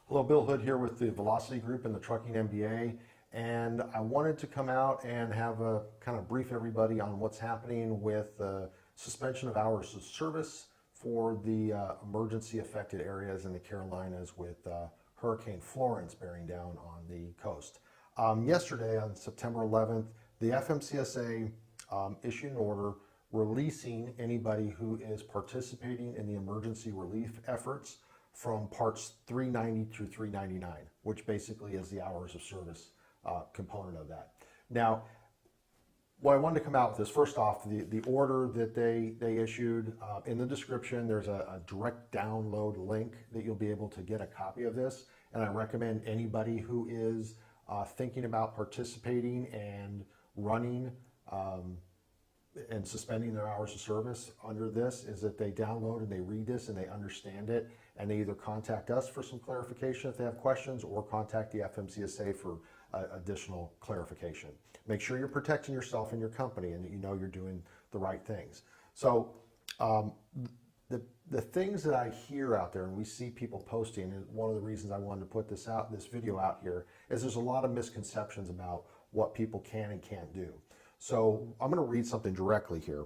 Hello, Bill Hood here with the Velocity Group and the Trucking MBA, and I wanted to come out and have a kind of brief everybody on what's happening with the suspension of hours of service for the emergency affected areas in the Carolinas with Hurricane Florence bearing down on the coast. Yesterday, on September 11th, the FMCSA issued an order releasing anybody who is participating in the emergency relief efforts from parts 390 through 399, which basically is the hours of service component of that. Now, what I wanted to come out with is, first off, the order that they issued. In the description, there's a direct download link that you'll be able to get a copy of this, and I recommend anybody who is thinking about participating and running and suspending their hours of service under this is that they download and they read this and they understand it, and they either contact us for some clarification if they have questions or contact the FMCSA for additional clarification. Make sure you're protecting yourself and your company and that you know you're doing the right things. So the things that I hear out there and we see people posting, and one of the reasons I wanted to put this video out here, is there's a lot of misconceptions about what people can and can't do. So I'm going to read something directly here.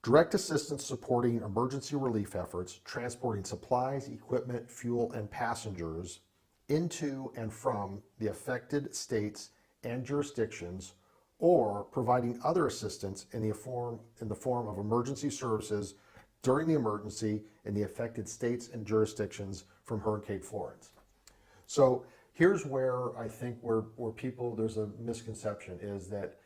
Direct assistance supporting emergency relief efforts, transporting supplies, equipment, fuel, and passengers into and from the affected states and jurisdictions, or providing other assistance in the form of emergency services during the emergency in the affected states and jurisdictions from Hurricane Florence. So here's where I think where people, there's a misconception, is that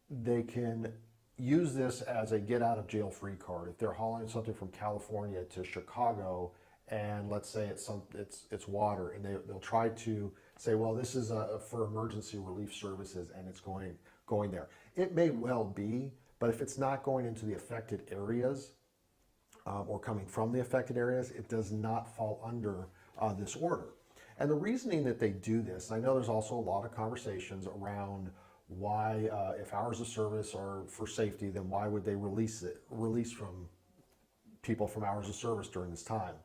they can use this as a get out of jail free card. If they're hauling something from California to Chicago, and let's say it's water, and they'll try to say, well, this is for emergency relief services, and it's going there. It may well be, but if it's not going into the affected areas or coming from the affected areas, it does not fall under this order. And the reasoning that they do this, I know there's also a lot of conversations around why, if hours of service are for safety, then why would they release from people from hours of service during this time?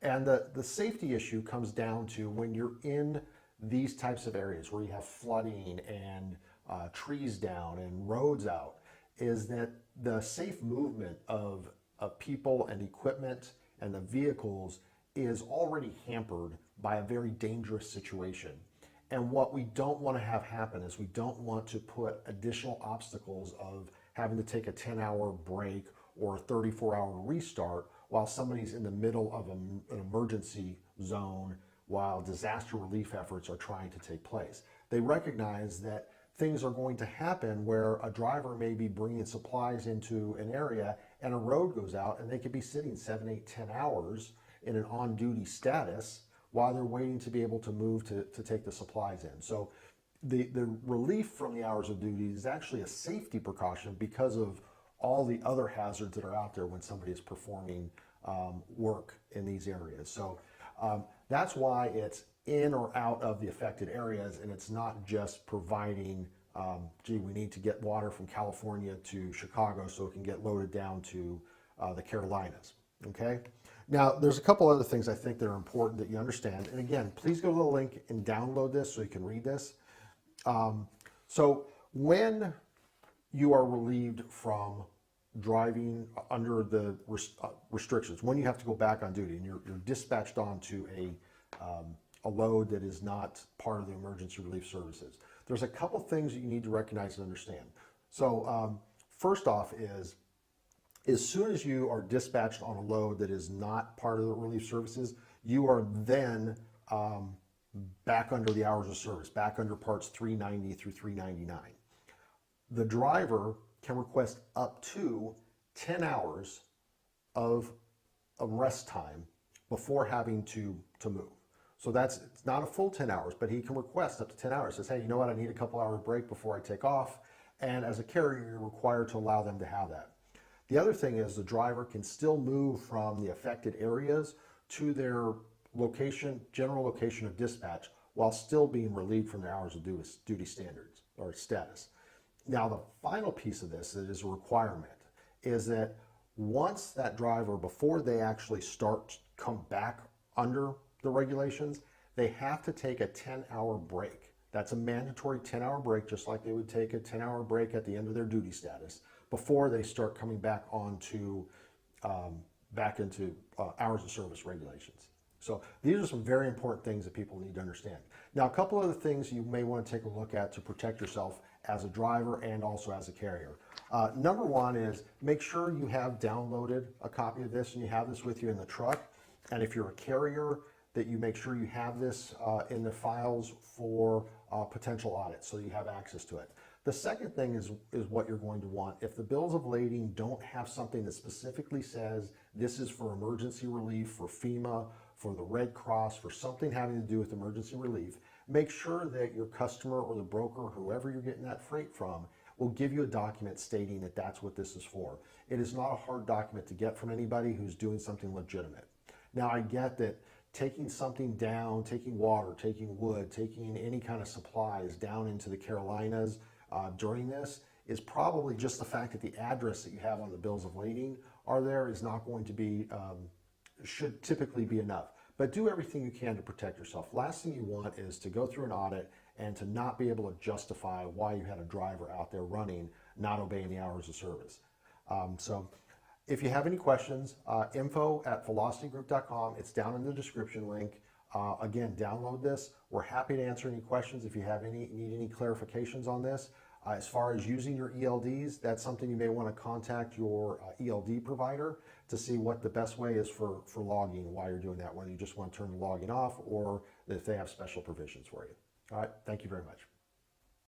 And the safety issue comes down to when you're in these types of areas where you have flooding and trees down and roads out, is that the safe movement of people and equipment and the vehicles is already hampered by a very dangerous situation. And what we don't want to have happen is we don't want to put additional obstacles of having to take a 10-hour break or a 34-hour restart while somebody's in the middle of an emergency zone while disaster relief efforts are trying to take place. They recognize that things are going to happen where a driver may be bringing supplies into an area and a road goes out and they could be sitting 7, 8, 10 hours in an on-duty status while they're waiting to be able to move to take the supplies in. So the relief from the hours of duty is actually a safety precaution because of all the other hazards that are out there when somebody is performing work in these areas. So that's why it's in or out of the affected areas, and it's not just providing, gee, we need to get water from California to Chicago so it can get loaded down to the Carolinas, okay? Now, there's a couple other things I think that are important that you understand. And again, please go to the link and download this so you can read this. So when you are relieved from driving under the restrictions, when you have to go back on duty and you're dispatched onto a load that is not part of the emergency relief services, there's a couple things that you need to recognize and understand. So first off is, as soon as you are dispatched on a load that is not part of the relief services, you are then back under the hours of service, back under parts 390 through 399. The driver can request up to 10 hours of rest time before having to move. So it's not a full 10 hours, but he can request up to 10 hours. Says, hey, you know what, I need a couple hour break before I take off. And as a carrier, you're required to allow them to have that. The other thing is the driver can still move from the affected areas to their location, general location of dispatch, while still being relieved from their hours of duty standards or status. Now, the final piece of this that is a requirement is that once that driver, before they actually come back under the regulations, they have to take a 10-hour break. That's a mandatory 10-hour break, just like they would take a 10-hour break at the end of their duty status before they start coming back onto back into hours of service regulations. So these are some very important things that people need to understand. Now, a couple other things you may want to take a look at to protect yourself as a driver and also as a carrier. Number one is make sure you have downloaded a copy of this and you have this with you in the truck. And if you're a carrier, that you make sure you have this in the files for potential audits so you have access to it. The second thing is what you're going to want. If the bills of lading don't have something that specifically says this is for emergency relief, for FEMA, for the Red Cross, for something having to do with emergency relief, make sure that your customer or the broker, whoever you're getting that freight from, will give you a document stating that that's what this is for. It is not a hard document to get from anybody who's doing something legitimate. Now, I get that taking something down, taking water, taking wood, taking any kind of supplies down into the Carolinas during this is probably just the fact that the address that you have on the bills of lading are there is not going to be, should typically be enough. But do everything you can to protect yourself. Last thing you want is to go through an audit and to not be able to justify why you had a driver out there running, not obeying the hours of service. So if you have any questions, info@velocitygroup.com. It's down in the description link. Again, download this. We're happy to answer any questions if you have need any clarifications on this. As far as using your ELDs, that's something you may want to contact your ELD provider to see what the best way is for logging while you're doing that, whether you just want to turn the logging off or if they have special provisions for you. All right, thank you very much.